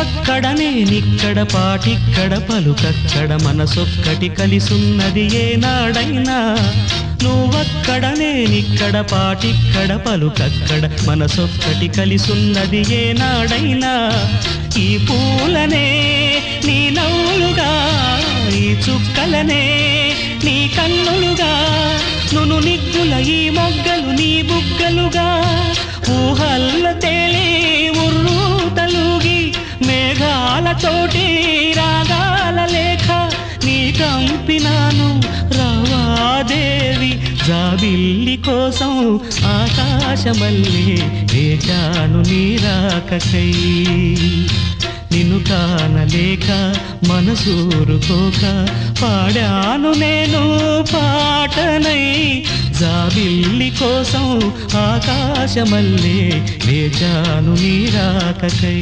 నువ్వక్కడ నేనిక్కడ పాటిక్కడ పలుకక్కడ మనసొక్కటి కలిసున్నది ఏనాడైనా నువ్వక్కడ నేనిక్కడ పాటిక్కడ పలుకక్కడ మనసొక్కటి కలిసున్నది ఏనాడైనా ఈ పూలనే నీ నవ్వులుగా ఈ చుక్కలనే నీ కన్నులుగా నును నిగ్గుల ఈ మొగ్గలు నీ బుగ్గలుగా ఊహల్ల తేలే ఉర్రు తలుగి మేఘాలతోటి రాగాల లేఖ నీ కంపినాను రావాదేవి జాబిల్లి కోసం ఆకాశమల్లే వేచాను నీ రాకకై నిన్ను కానలేక మనసూరుకోక పాడాను నేను పాటనై జాబిల్లి కోసం ఆకాశమల్లే వేచాను నీ రాకకై